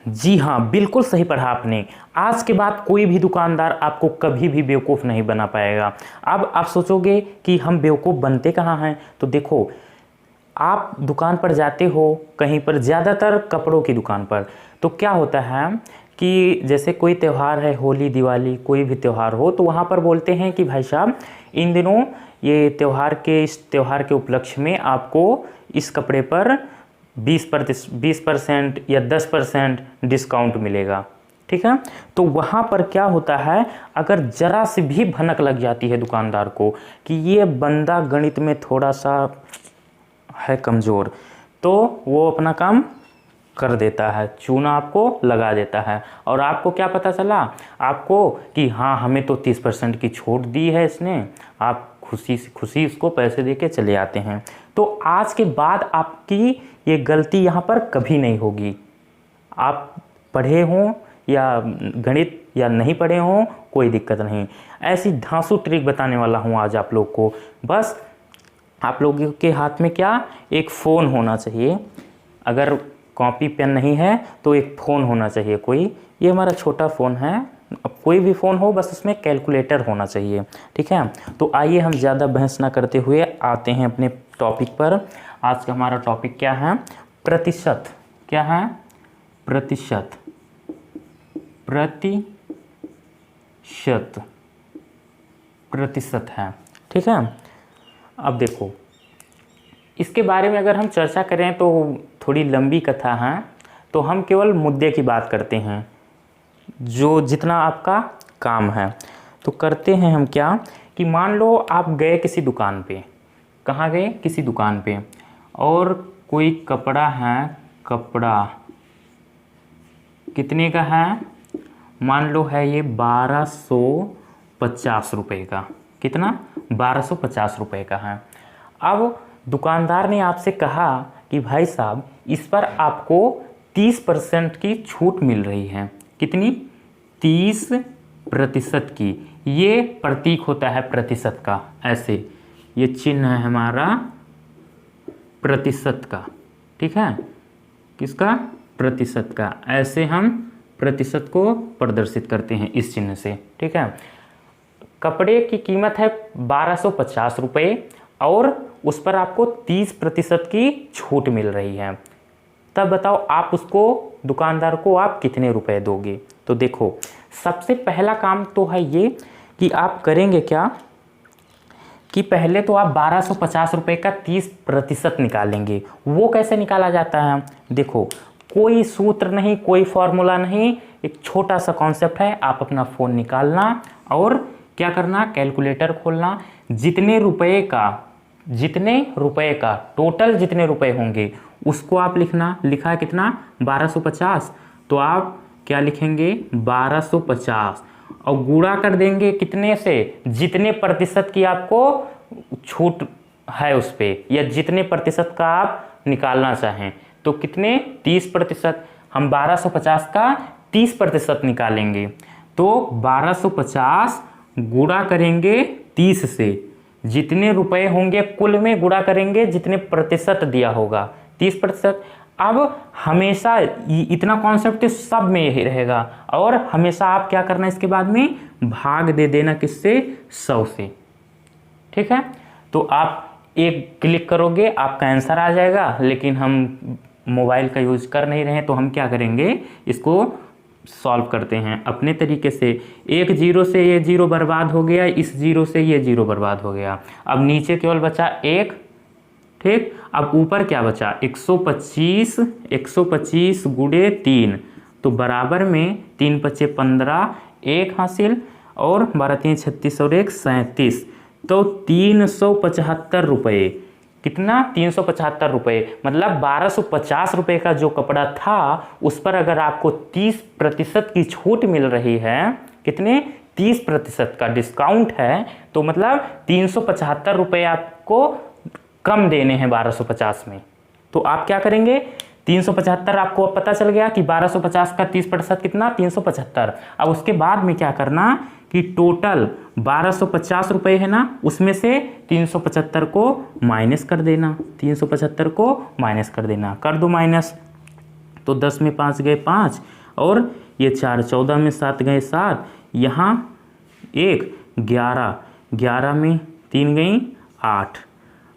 जी हाँ, बिल्कुल सही पढ़ा आपने। आज के बाद कोई भी दुकानदार आपको कभी भी बेवकूफ़ नहीं बना पाएगा। अब आप सोचोगे कि हम बेवकूफ़ बनते कहाँ हैं, तो देखो, आप दुकान पर जाते हो कहीं पर, ज़्यादातर कपड़ों की दुकान पर, तो क्या होता है कि जैसे कोई त्यौहार है, होली दिवाली कोई भी त्यौहार हो, तो वहाँ पर बोलते हैं कि भाई साहब इन दिनों ये इस त्यौहार के उपलक्ष्य में आपको इस कपड़े पर 20% या 10% डिस्काउंट मिलेगा। ठीक है, तो वहाँ पर क्या होता है, अगर जरा से भी भनक लग जाती है दुकानदार को कि ये बंदा गणित में थोड़ा सा है कमज़ोर, तो वो अपना काम कर देता है, चूना आपको लगा देता है। और आपको क्या पता चला, आपको कि हाँ हमें तो 30% की छूट दी है इसने, आप खुशी से खुशी उसको पैसे दे के चले आते हैं। तो आज के बाद आपकी ये गलती यहाँ पर कभी नहीं होगी। आप पढ़े हों या गणित या नहीं पढ़े हों, कोई दिक्कत नहीं। ऐसी धांसू ट्रिक बताने वाला हूँ आज आप लोग को। बस आप लोगों के हाथ में क्या, एक फ़ोन होना चाहिए। अगर कॉपी पेन नहीं है तो एक फ़ोन होना चाहिए कोई। ये हमारा छोटा फ़ोन है, अब कोई भी फ़ोन हो, बस उसमें कैलकुलेटर होना चाहिए। ठीक है, तो आइए हम ज़्यादा बहस ना करते हुए आते हैं अपने टॉपिक पर। आज का हमारा टॉपिक क्या है, प्रतिशत। क्या है, प्रतिशत। प्रतिशत, प्रतिशत है। ठीक है, अब देखो, इसके बारे में अगर हम चर्चा करें तो थोड़ी लंबी कथा है, तो हम केवल मुद्दे की बात करते हैं, जो जितना आपका काम है। तो करते हैं हम क्या कि मान लो आप गए किसी दुकान पे। कहाँ गए, किसी दुकान पे, और कोई कपड़ा है, कपड़ा कितने का है, मान लो है ये 1250 रुपये का। कितना, 1250 रुपये का है। अब दुकानदार ने आपसे कहा कि भाई साहब इस पर आपको 30% की छूट मिल रही है। कितनी, 30% की। ये प्रतीक होता है प्रतिशत का, ऐसे ये चिन्ह है हमारा प्रतिशत का। ठीक है, किसका, प्रतिशत का। ऐसे हम प्रतिशत को प्रदर्शित करते हैं इस चिन्ह से। ठीक है, कपड़े की कीमत है 1250 रुपये और उस पर आपको 30% की छूट मिल रही है। तब बताओ आप उसको, दुकानदार को आप कितने रुपए दोगे। तो देखो, सबसे पहला काम तो है ये कि आप करेंगे क्या कि पहले तो आप 1250 रुपये का 30% निकालेंगे। वो कैसे निकाला जाता है, देखो, कोई सूत्र नहीं, कोई फॉर्मूला नहीं, एक छोटा सा कॉन्सेप्ट है। आप अपना फ़ोन निकालना और क्या करना, कैलकुलेटर खोलना, जितने रुपए का टोटल जितने रुपए होंगे उसको आप लिखना। लिखा है कितना, 1250, तो आप क्या लिखेंगे, 1250, और गुणा कर देंगे कितने से, जितने प्रतिशत की आपको छूट है उस पर, या जितने प्रतिशत का आप निकालना चाहें। तो कितने, 30%। हम 1250 का 30% निकालेंगे, तो 1250 गुणा करेंगे 30 से, जितने रुपए होंगे कुल में गुणा करेंगे जितने प्रतिशत दिया होगा, 30%। अब हमेशा इतना कॉन्सेप्ट सब में यही रहेगा, और हमेशा आप क्या करना, इसके बाद में भाग दे देना, किससे, 100 से। ठीक है, तो आप एक क्लिक करोगे आपका आंसर आ जाएगा। लेकिन हम मोबाइल का यूज कर नहीं रहे हैं, तो हम क्या करेंगे, इसको सॉल्व करते हैं अपने तरीके से। एक जीरो से ये जीरो बर्बाद हो गया, इस जीरो से ये जीरो बर्बाद हो गया। अब नीचे केवल बचा 1। ठीक, अब ऊपर क्या बचा, 125, 125 गुणे 3, तो बराबर में 3 पच्चे 15, 1 हासिल, और 12 3 36 और 1 37, तो 375 रुपये। कितना, 375 रुपये। मतलब 1250 रुपये का जो कपड़ा था उस पर अगर आपको 30% की छूट मिल रही है, कितने, 30% का डिस्काउंट है, तो मतलब 375 रुपये आपको कम देने हैं 1250 में। तो आप क्या करेंगे, 375, आपको अब पता चल गया कि 1250 का 30% कितना, 375। अब उसके बाद में क्या करना कि टोटल 1250 रुपये है ना, उसमें से 375 को माइनस कर देना, 375 को माइनस कर देना, कर दो माइनस। तो 10 में 5 गए 5, और ये 4, 14 में 7 गए 7, यहाँ 1, 11, 11 में 3 गई 8,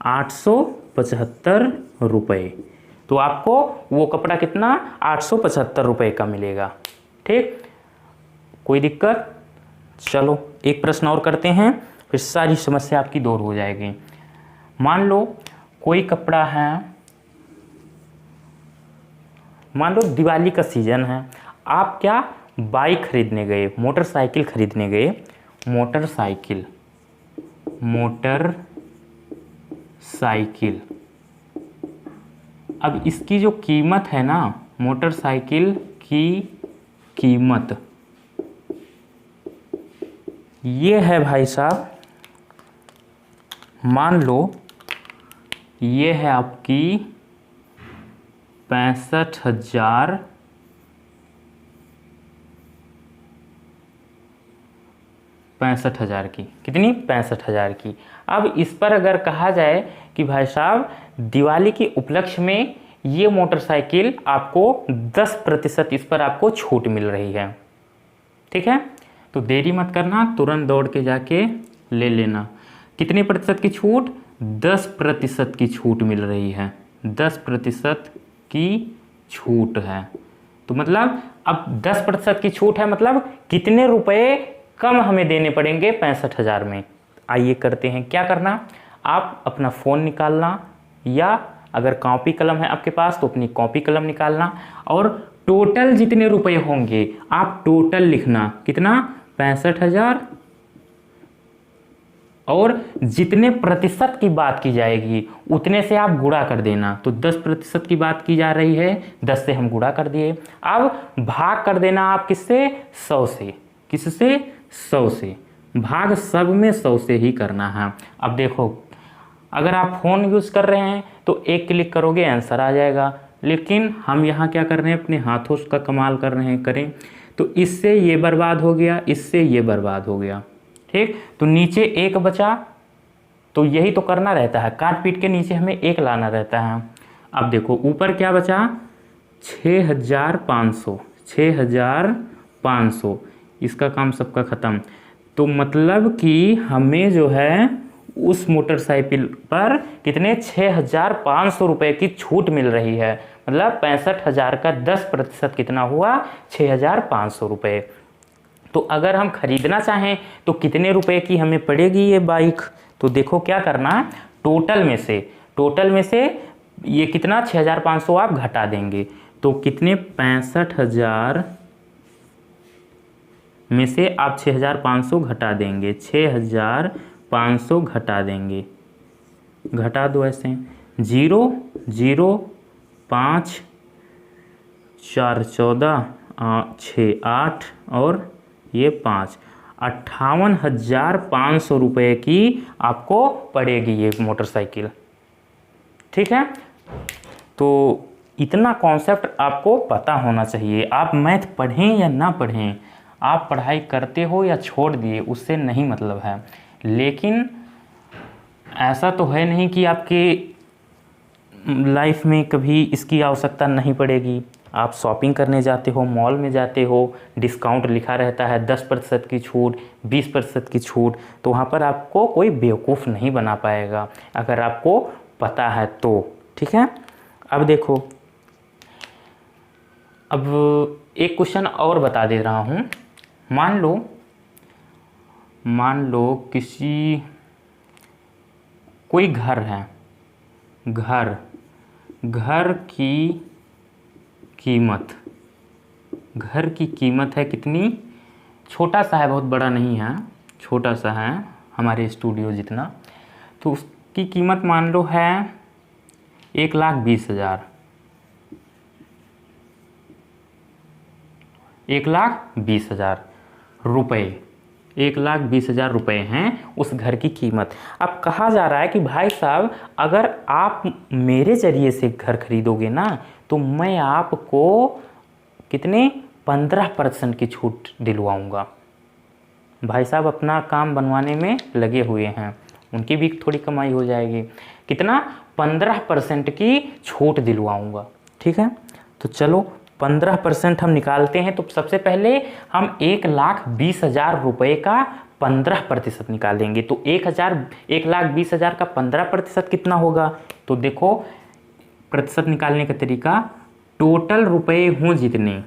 875 रुपये। तो आपको वो कपड़ा कितना 875 रुपये का मिलेगा। ठीक, कोई दिक्कत? चलो एक प्रश्न और करते हैं, फिर सारी समस्या आपकी दूर हो जाएगी। मान लो कोई कपड़ा है, मान लो दिवाली का सीजन है, आप क्या बाइक खरीदने गए, मोटरसाइकिल खरीदने गए, मोटरसाइकिल, अब इसकी जो कीमत है ना, मोटरसाइकिल की कीमत ये है भाई साहब, मान लो ये है आपकी 65,000, की। कितनी? 65,000 की। अब इस पर अगर कहा जाए कि भाई साहब दिवाली के उपलक्ष्य में ये मोटरसाइकिल आपको 10% इस पर आपको छूट मिल रही है। ठीक है, तो देरी मत करना, तुरंत दौड़ के जाके ले लेना। कितने प्रतिशत की छूट? 10% की छूट मिल रही है, 10% की छूट है। तो मतलब अब 10% की छूट है, मतलब कितने रुपए कम हमें देने पड़ेंगे 65,000 में। आइए करते हैं। क्या करना, आप अपना फ़ोन निकालना, या अगर कॉपी कलम है आपके पास तो अपनी कॉपी कलम निकालना, और टोटल जितने रुपए होंगे आप टोटल लिखना। कितना? 65,000, और जितने प्रतिशत की बात की जाएगी उतने से आप गुणा कर देना। तो 10% की बात की जा रही है, 10 से हम गुणा कर दिए। अब भाग कर देना आप किससे? 100 से। किससे? 100 से। भाग सब में 100 से ही करना है। अब देखो, अगर आप फ़ोन यूज़ कर रहे हैं तो एक क्लिक करोगे आंसर आ जाएगा, लेकिन हम यहाँ क्या कर रहे हैं, अपने हाथों का कमाल कर रहे हैं। करें तो इससे ये बर्बाद हो गया, इससे ये बर्बाद हो गया। ठीक, तो नीचे एक बचा, तो यही तो करना रहता है, काट पीट के नीचे हमें एक लाना रहता है। अब देखो ऊपर क्या बचा? 6,500, 6,500, इसका काम सबका ख़त्म। तो मतलब कि हमें जो है उस मोटरसाइकिल पर कितने 6,500 रुपये की छूट मिल रही है। मतलब 65,000 का 10% कितना हुआ? 6,500 रुपये। तो अगर हम खरीदना चाहें तो कितने रुपए की हमें पड़ेगी ये बाइक? तो देखो क्या करना, टोटल में से ये कितना 6,500 आप घटा देंगे। तो कितने? 65,000 में से आप 6,500 घटा देंगे, 6,500 घटा देंगे। घटा दो ऐसे, 0 0 5 4 14 6 8 और ये 5, 58,500 रुपये की आपको पड़ेगी ये मोटरसाइकिल। ठीक है, तो इतना कॉन्सेप्ट आपको पता होना चाहिए। आप मैथ पढ़ें या ना पढ़ें, आप पढ़ाई करते हो या छोड़ दिए उससे नहीं मतलब है, लेकिन ऐसा तो है नहीं कि आपके लाइफ में कभी इसकी आवश्यकता नहीं पड़ेगी। आप शॉपिंग करने जाते हो, मॉल में जाते हो, डिस्काउंट लिखा रहता है, 10% की छूट, 20% की छूट, तो वहाँ पर आपको कोई बेवकूफ़ नहीं बना पाएगा अगर आपको पता है तो। ठीक है, अब देखो, अब एक क्वेश्चन और बता दे रहा हूँ। मान लो कोई घर है, घर की कीमत है कितनी? छोटा सा है, बहुत बड़ा नहीं है, छोटा सा है, हमारे स्टूडियो जितना। तो उसकी कीमत मान लो है 1,20,000, 1,20,000 रुपये, 1,20,000 रुपये हैं उस घर की कीमत। अब कहा जा रहा है कि भाई साहब अगर आप मेरे ज़रिए से घर खरीदोगे ना तो मैं आपको कितने 15% की छूट दिलवाऊंगा। भाई साहब अपना काम बनवाने में लगे हुए हैं, उनकी भी थोड़ी कमाई हो जाएगी। कितना? 15% की छूट दिलवाऊंगा। ठीक है, तो चलो 15% हम निकालते हैं। तो सबसे पहले हम 1,20,000 रुपये का 15% निकालेंगे। तो 1,20,000 का 15% कितना होगा? तो देखो प्रतिशत निकालने का तरीका, टोटल रुपए हों जितने,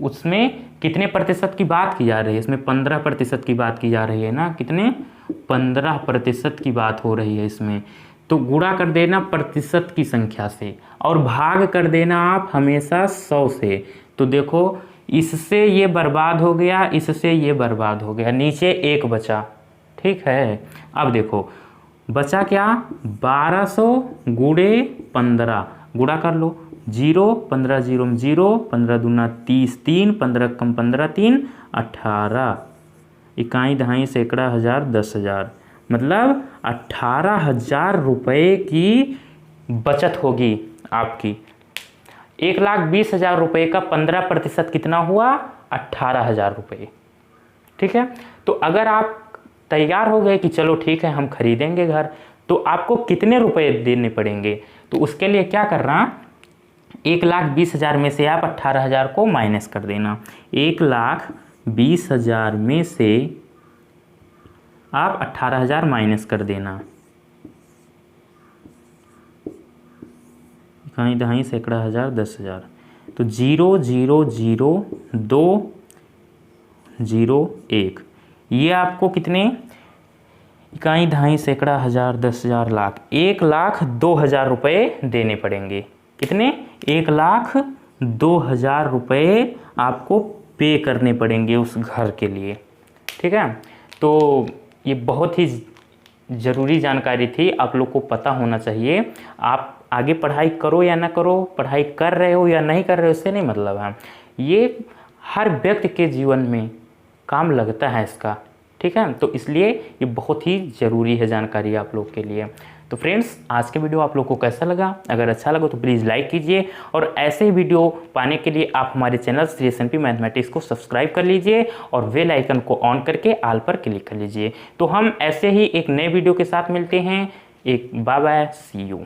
उसमें कितने प्रतिशत की बात की जा रही है? इसमें 15% की बात की जा रही है ना। कितने? 15% की बात हो रही है इसमें। तो गुणा कर देना प्रतिशत की संख्या से और भाग कर देना आप हमेशा 100 से। तो देखो इससे ये बर्बाद हो गया, इससे ये बर्बाद हो गया, नीचे 1 बचा। ठीक है, अब देखो बचा क्या? 1200 गुणे 15, गुणा कर लो। 0, 15 0 0, 15 दूना 30, 3, 15 कम 15 3, 18, इकाई दहाई सैकड़ा हज़ार 10,000, मतलब 18,000 रुपये की बचत होगी आपकी। 1,20,000 रुपये का 15% कितना हुआ? 18,000 रुपये। ठीक है, तो अगर आप तैयार हो गए कि चलो ठीक है हम खरीदेंगे घर, तो आपको कितने रुपए देने पड़ेंगे? तो उसके लिए क्या करना, 1,20,000 में से आप 18,000 को माइनस कर देना। 1,20,000 में से आप 18,000 माइनस कर देना। इकाई दहाई सैकड़ा हज़ार 10,000, तो 0 0 0 2 0 1, ये आपको कितने? इकाई दहाई सैकड़ा हज़ार 10,000 लाख, 1,02,000 रुपये देने पड़ेंगे। कितने? 1,02,000 रुपये आपको पे करने पड़ेंगे उस घर के लिए। ठीक है, तो ये बहुत ही ज़रूरी जानकारी थी, आप लोग को पता होना चाहिए। आप आगे पढ़ाई करो या ना करो, पढ़ाई कर रहे हो या नहीं कर रहे हो, इससे नहीं मतलब है। ये हर व्यक्ति के जीवन में काम लगता है इसका। ठीक है, तो इसलिए ये बहुत ही ज़रूरी है जानकारी आप लोग के लिए। तो फ्रेंड्स, आज के वीडियो आप लोग को कैसा लगा? अगर अच्छा लगा तो प्लीज़ लाइक कीजिए, और ऐसे ही वीडियो पाने के लिए आप हमारे चैनल श्री एस.एन.पी मैथमेटिक्स को सब्सक्राइब कर लीजिए और बेल आइकन को ऑन करके ऑल पर क्लिक कर लीजिए। तो हम ऐसे ही एक नए वीडियो के साथ मिलते हैं। Bye bye, see you.